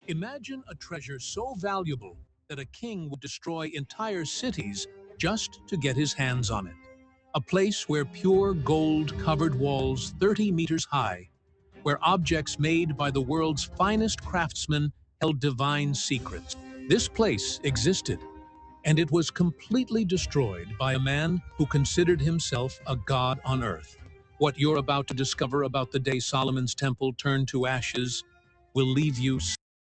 Imagine a treasure so valuable that a king would destroy entire cities just to get his hands on it. A place where pure gold covered walls 30 meters high, where objects made by the world's finest craftsmen held divine secrets. This place existed, and it was completely destroyed by a man who considered himself a god on earth. What you're about to discover about the day Solomon's temple turned to ashes will leave you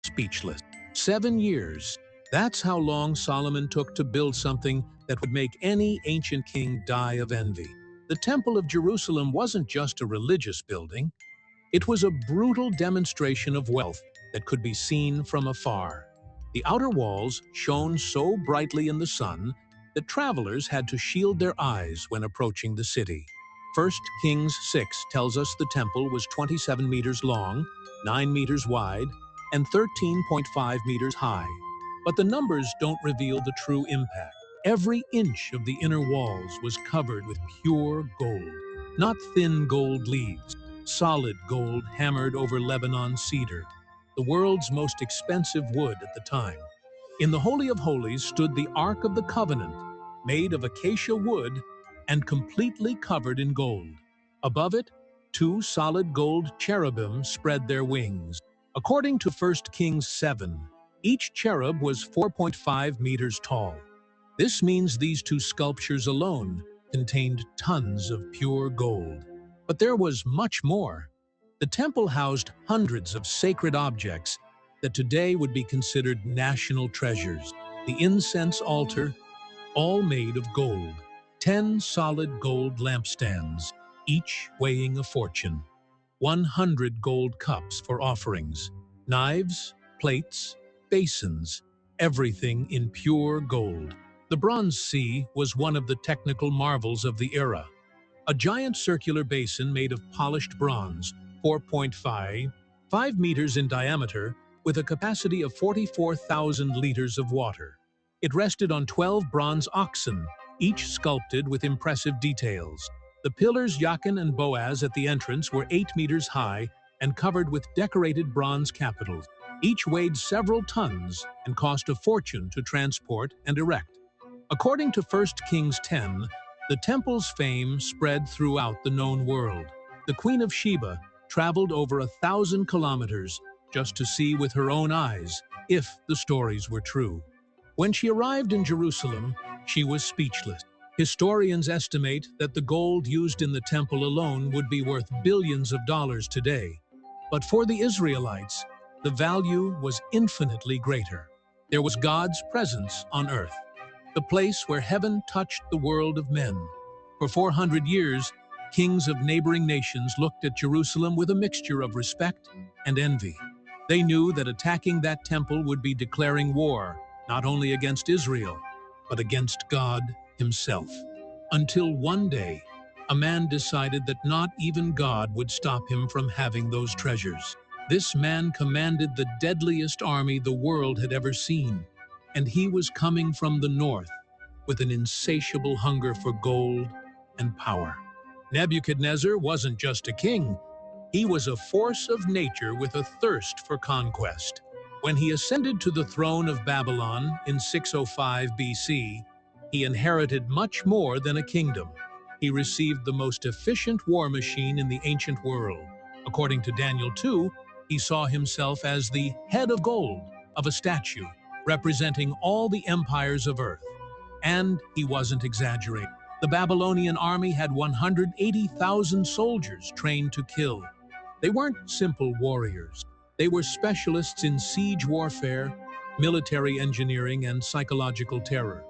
speechless. 7 years. That's how long Solomon took to build something that would make any ancient king die of envy. The Temple of Jerusalem wasn't just a religious building, it was a brutal demonstration of wealth that could be seen from afar. The outer walls shone so brightly in the sun that travelers had to shield their eyes when approaching the city. 1 Kings 6 tells us the temple was 27 meters long, 9 meters wide, and 13.5 meters high. But the numbers don't reveal the true impact. Every inch of the inner walls was covered with pure gold, not thin gold leaves, solid gold hammered over Lebanon cedar, the world's most expensive wood at the time. In the Holy of Holies stood the Ark of the Covenant, made of acacia wood and completely covered in gold. Above it, two solid gold cherubim spread their wings. According to 1 Kings 7, each cherub was 4.5 meters tall. This means these two sculptures alone contained tons of pure gold. But there was much more. The temple housed hundreds of sacred objects that today would be considered national treasures. The incense altar, all made of gold. 10 solid gold lampstands, each weighing a fortune. 100 gold cups for offerings. Knives, plates, basins, everything in pure gold. The Bronze Sea was one of the technical marvels of the era. A giant circular basin made of polished bronze, 4.5 meters in diameter, with a capacity of 44,000 liters of water. It rested on 12 bronze oxen, each sculpted with impressive details. The pillars Jachin and Boaz at the entrance were 8 meters high and covered with decorated bronze capitals. Each weighed several tons and cost a fortune to transport and erect. According to 1 Kings 10, the temple's fame spread throughout the known world. The Queen of Sheba traveled over 1,000 kilometers just to see with her own eyes if the stories were true. When she arrived in Jerusalem, she was speechless. Historians estimate that the gold used in the temple alone would be worth billions of dollars today. But for the Israelites, the value was infinitely greater. There was God's presence on earth, the place where heaven touched the world of men. For 400 years, kings of neighboring nations looked at Jerusalem with a mixture of respect and envy. They knew that attacking that temple would be declaring war, not only against Israel, but against God himself. Until one day, a man decided that not even God would stop him from having those treasures. This man commanded the deadliest army the world had ever seen, and he was coming from the north with an insatiable hunger for gold and power. Nebuchadnezzar wasn't just a king, he was a force of nature with a thirst for conquest. When he ascended to the throne of Babylon in 605 BC, he inherited much more than a kingdom. He received the most efficient war machine in the ancient world. According to Daniel 2, he saw himself as the head of gold of a statue, representing all the empires of earth. And he wasn't exaggerating. The Babylonian army had 180,000 soldiers trained to kill. They weren't simple warriors. They were specialists in siege warfare, military engineering, and psychological terror.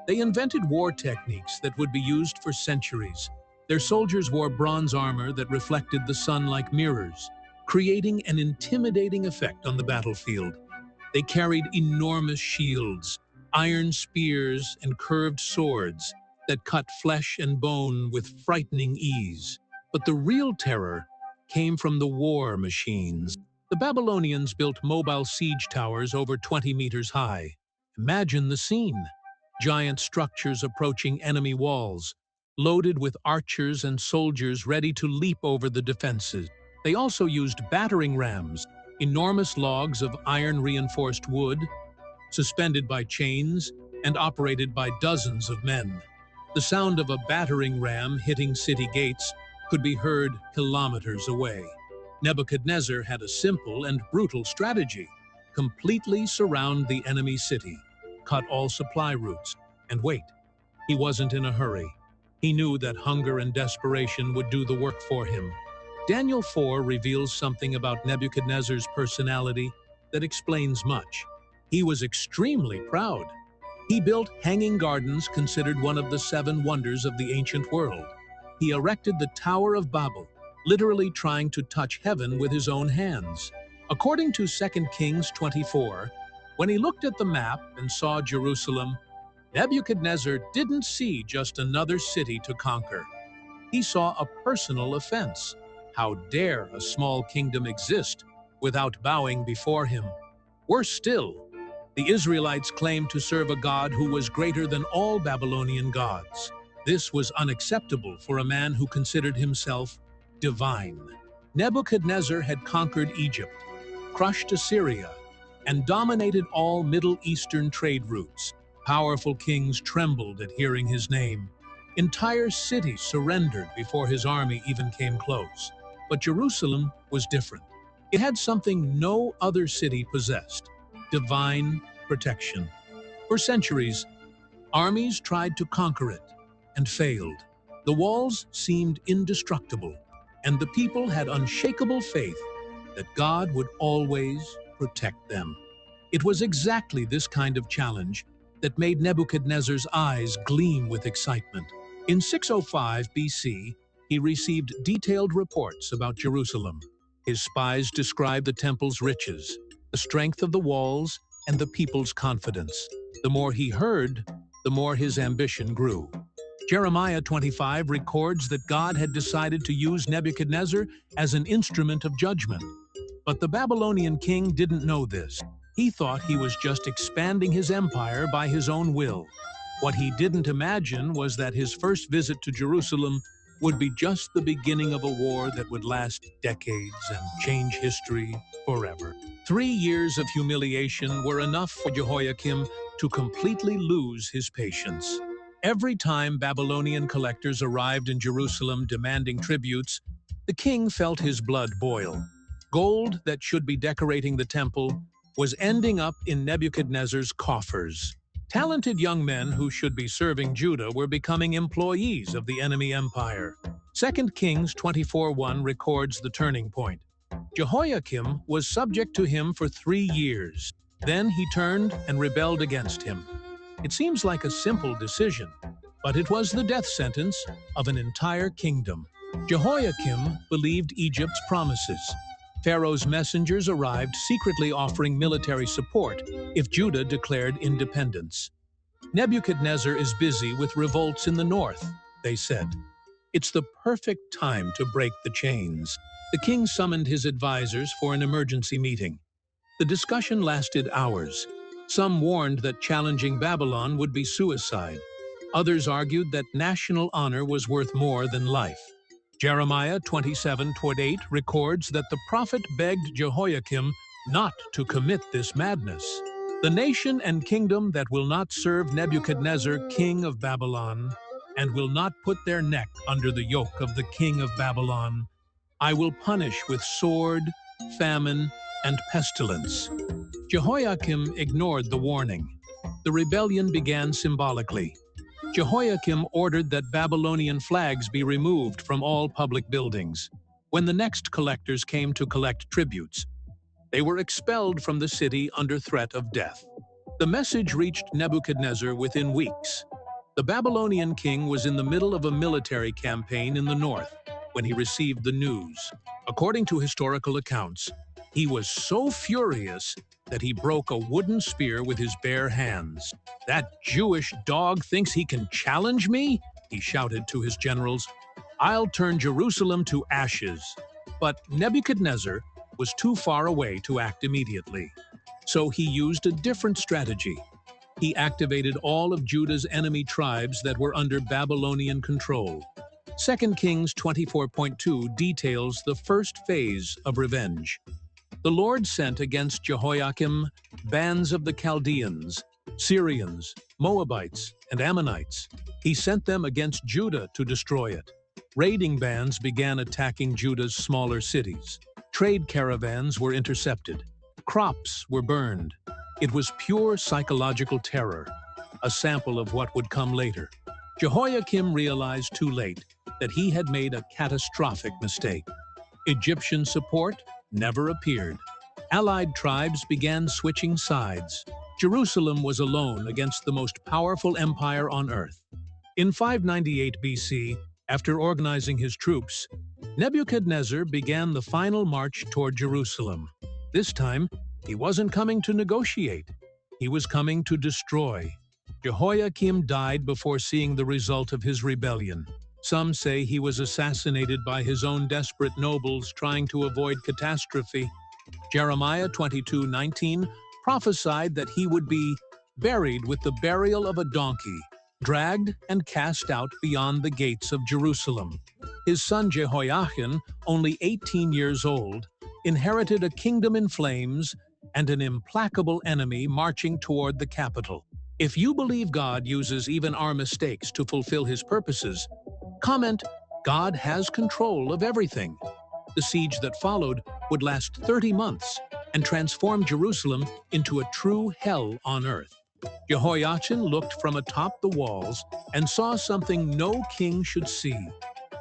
They invented war techniques that would be used for centuries. Their soldiers wore bronze armor that reflected the sun like mirrors, creating an intimidating effect on the battlefield. They carried enormous shields, iron spears, and curved swords that cut flesh and bone with frightening ease. But the real terror came from the war machines. The Babylonians built mobile siege towers over 20 meters high. Imagine the scene. Giant structures approaching enemy walls, loaded with archers and soldiers ready to leap over the defenses. They also used battering rams, enormous logs of iron-reinforced wood, suspended by chains and operated by dozens of men. The sound of a battering ram hitting city gates could be heard kilometers away. Nebuchadnezzar had a simple and brutal strategy: completely surround the enemy city, cut all supply routes, and wait. He wasn't in a hurry. He knew that hunger and desperation would do the work for him. Daniel 4 reveals something about Nebuchadnezzar's personality that explains much. He was extremely proud. He built hanging gardens considered one of the 7 wonders of the ancient world. He erected the Tower of Babel, literally trying to touch heaven with his own hands. According to 2 Kings 24, when he looked at the map and saw Jerusalem, Nebuchadnezzar didn't see just another city to conquer. He saw a personal offense. How dare a small kingdom exist without bowing before him? Worse still, the Israelites claimed to serve a God who was greater than all Babylonian gods. This was unacceptable for a man who considered himself divine. Nebuchadnezzar had conquered Egypt, crushed Assyria, and dominated all Middle Eastern trade routes. Powerful kings trembled at hearing his name. Entire cities surrendered before his army even came close. But Jerusalem was different. It had something no other city possessed: divine protection. For centuries, armies tried to conquer it and failed. The walls seemed indestructible, and the people had unshakable faith that God would always protect them. It was exactly this kind of challenge that made Nebuchadnezzar's eyes gleam with excitement. In 605 BC, he received detailed reports about Jerusalem. His spies described the temple's riches, the strength of the walls, and the people's confidence. The more he heard, the more his ambition grew. Jeremiah 25 records that God had decided to use Nebuchadnezzar as an instrument of judgment. But the Babylonian king didn't know this. He thought he was just expanding his empire by his own will. What he didn't imagine was that his first visit to Jerusalem would be just the beginning of a war that would last decades and change history forever. 3 years of humiliation were enough for Jehoiakim to completely lose his patience. Every time Babylonian collectors arrived in Jerusalem demanding tributes, the king felt his blood boil. Gold that should be decorating the temple was ending up in Nebuchadnezzar's coffers. Talented young men who should be serving Judah were becoming employees of the enemy empire. 2 Kings 24:1 records the turning point. Jehoiakim was subject to him for 3 years. Then he turned and rebelled against him. It seems like a simple decision, but it was the death sentence of an entire kingdom. Jehoiakim believed Egypt's promises. Pharaoh's messengers arrived secretly offering military support if Judah declared independence. Nebuchadnezzar is busy with revolts in the north, they said. It's the perfect time to break the chains. The king summoned his advisors for an emergency meeting. The discussion lasted hours. Some warned that challenging Babylon would be suicide. Others argued that national honor was worth more than life. Jeremiah 27:8 records that the prophet begged Jehoiakim not to commit this madness. The nation and kingdom that will not serve Nebuchadnezzar, king of Babylon, and will not put their neck under the yoke of the king of Babylon, I will punish with sword, famine, and pestilence. Jehoiakim ignored the warning. The rebellion began symbolically. Jehoiakim ordered that Babylonian flags be removed from all public buildings. When the next collectors came to collect tributes, they were expelled from the city under threat of death. The message reached Nebuchadnezzar within weeks. The Babylonian king was in the middle of a military campaign in the north when he received the news. According to historical accounts, he was so furious that he broke a wooden spear with his bare hands. "That Jewish dog thinks he can challenge me?" he shouted to his generals. "I'll turn Jerusalem to ashes." But Nebuchadnezzar was too far away to act immediately. So he used a different strategy. He activated all of Judah's enemy tribes that were under Babylonian control. 2 Kings 24:2 details the first phase of revenge. The Lord sent against Jehoiakim bands of the Chaldeans, Syrians, Moabites, and Ammonites. He sent them against Judah to destroy it. Raiding bands began attacking Judah's smaller cities. Trade caravans were intercepted. Crops were burned. It was pure psychological terror, a sample of what would come later. Jehoiakim realized too late that he had made a catastrophic mistake. Egyptian support never appeared. Allied tribes began switching sides. Jerusalem was alone against the most powerful empire on earth. In 598 BC, after organizing his troops, Nebuchadnezzar began the final march toward Jerusalem. This time, he wasn't coming to negotiate. He was coming to destroy. Jehoiakim died before seeing the result of his rebellion. Some say he was assassinated by his own desperate nobles trying to avoid catastrophe. Jeremiah 22:19 prophesied that he would be buried with the burial of a donkey, dragged and cast out beyond the gates of Jerusalem. His son Jehoiachin, only 18 years old, inherited a kingdom in flames and an implacable enemy marching toward the capital. If you believe God uses even our mistakes to fulfill his purposes, comment, "God has control of everything." The siege that followed would last 30 months and transform Jerusalem into a true hell on earth. Jehoiachin looked from atop the walls and saw something no king should see: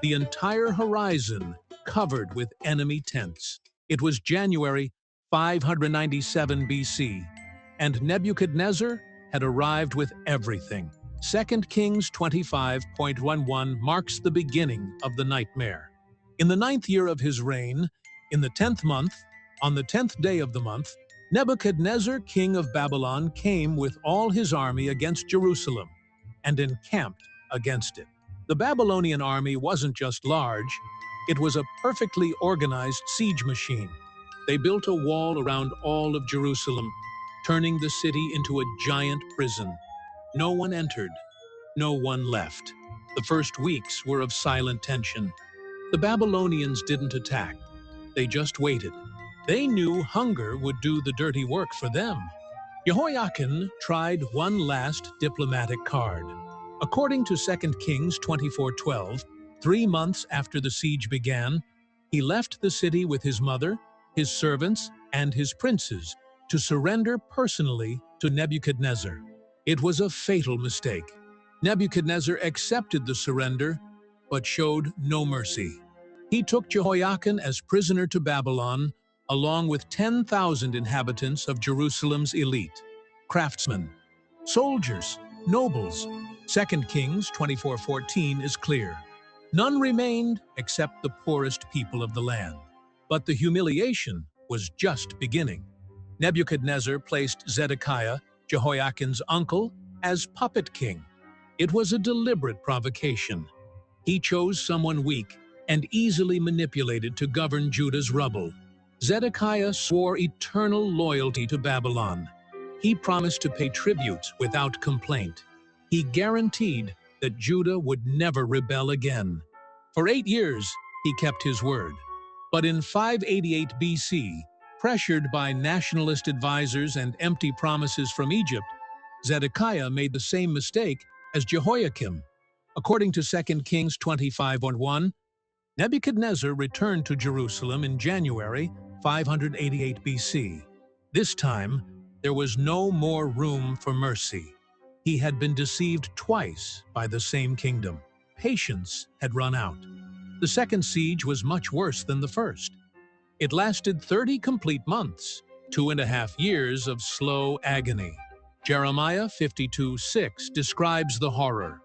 the entire horizon covered with enemy tents. It was January 597 BC, and Nebuchadnezzar had arrived with everything. 2 Kings 25:11 marks the beginning of the nightmare. In the 9th year of his reign, in the 10th month, on the 10th day of the month, Nebuchadnezzar, king of Babylon, came with all his army against Jerusalem and encamped against it. The Babylonian army wasn't just large, it was a perfectly organized siege machine. They built a wall around all of Jerusalem, turning the city into a giant prison. No one entered, no one left. The first weeks were of silent tension. The Babylonians didn't attack, they just waited. They knew hunger would do the dirty work for them. Jehoiachin tried one last diplomatic card. According to 2 Kings 24:12, 3 months after the siege began, he left the city with his mother, his servants, and his princes to surrender personally to Nebuchadnezzar. It was a fatal mistake. Nebuchadnezzar accepted the surrender, but showed no mercy. He took Jehoiachin as prisoner to Babylon, along with 10,000 inhabitants of Jerusalem's elite, craftsmen, soldiers, nobles. 2 Kings 24:14 is clear. None remained except the poorest people of the land. But the humiliation was just beginning. Nebuchadnezzar placed Zedekiah, Jehoiachin's uncle, as puppet king. It was a deliberate provocation. He chose someone weak and easily manipulated to govern Judah's rubble. Zedekiah swore eternal loyalty to Babylon. He promised to pay tribute without complaint. He guaranteed that Judah would never rebel again. For 8 years, he kept his word. But in 588 BC, pressured by nationalist advisors and empty promises from Egypt, Zedekiah made the same mistake as Jehoiakim. According to 2 Kings 25:1, Nebuchadnezzar returned to Jerusalem in January 588 BC. This time, there was no more room for mercy. He had been deceived twice by the same kingdom. Patience had run out. The second siege was much worse than the first. It lasted 30 complete months, 2.5 years of slow agony. Jeremiah 52:6 describes the horror.